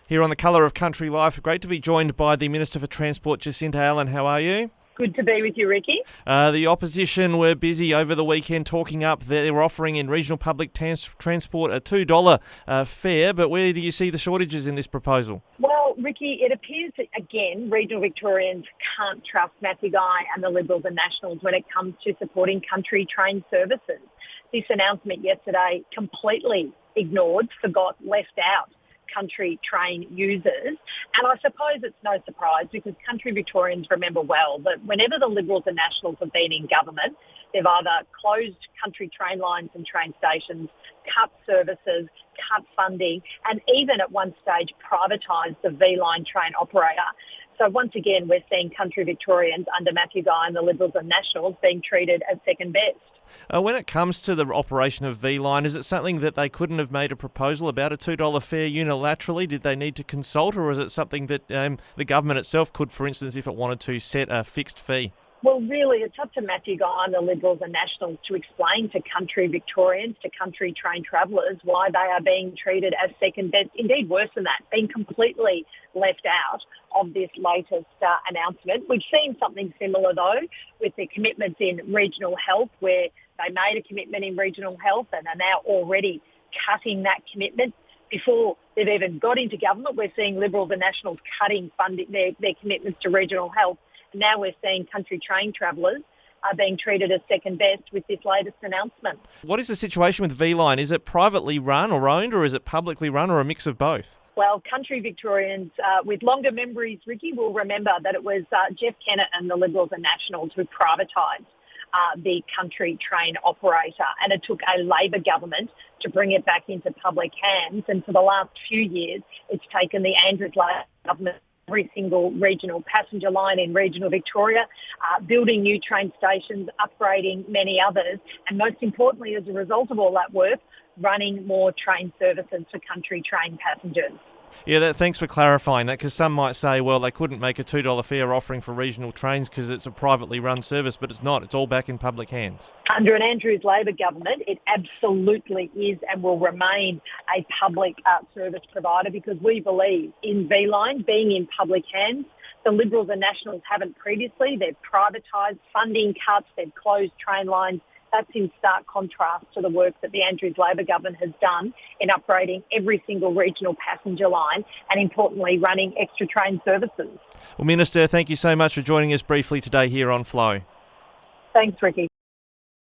Here on The Colour of Country Life, great to be joined by the Minister for Transport, Jacinta Allen. How are you? Good to be with you, Ricky. The opposition were busy over the weekend talking up they were offering in regional public transport a $2 fare, but where do you see the shortages in this proposal? Well, Ricky, it appears that, again, regional Victorians can't trust Matthew Guy and the Liberals and Nationals when it comes to supporting country train services. This announcement yesterday completely ignored, forgot, left out country train users. And I suppose it's no surprise because country Victorians remember well that whenever the Liberals and Nationals have been in government, they've either closed country train lines and train stations, cut services, cut funding, and even at one stage privatised the V-Line train operator. So once again, we're seeing country Victorians under Matthew Guy and the Liberals and Nationals being treated as second best. When it comes to the operation of V-Line, is it something that they couldn't have made a proposal about a $2 fare unilaterally? Did they need to consult, or is it something that the government itself could, for instance, if it wanted to, set a fixed fee? Well, really, it's up to Matthew Guy and the Liberals and Nationals to explain to country Victorians, to country train travellers, why they are being treated as second best, indeed worse than that, being completely left out of this latest announcement. We've seen something similar, though, with the commitments in regional health, where they made a commitment in regional health and are now already cutting that commitment. Before they've even got into government, we're seeing Liberals and Nationals cutting funding their commitments to regional health. Now we're seeing country train travellers are being treated as second best with this latest announcement. What is the situation with V-Line? Is it privately run or owned, or is it publicly run, or a mix of both? Well, country Victorians with longer memories, Ricky, will remember that it was Jeff Kennett and the Liberals and Nationals who privatised the country train operator, and it took a Labor government to bring it back into public hands. And for the last few years, it's taken the Andrews Labor government every single regional passenger line in regional Victoria, building new train stations, upgrading many others, and most importantly, as a result of all that work, running more train services for country train passengers. Yeah, thanks for clarifying that, because some might say, well, they couldn't make a $2 fare offering for regional trains because it's a privately run service, but it's not. It's all back in public hands. Under an Andrews Labor government, it absolutely is and will remain a public service provider, because we believe in V-Line being in public hands. The Liberals and Nationals haven't previously. They've privatised, funding cuts, they've closed train lines. That's in stark contrast to the work that the Andrews Labor government has done in upgrading every single regional passenger line and, importantly, running extra train services. Well, Minister, thank you so much for joining us briefly today here on Flow. Thanks, Ricky.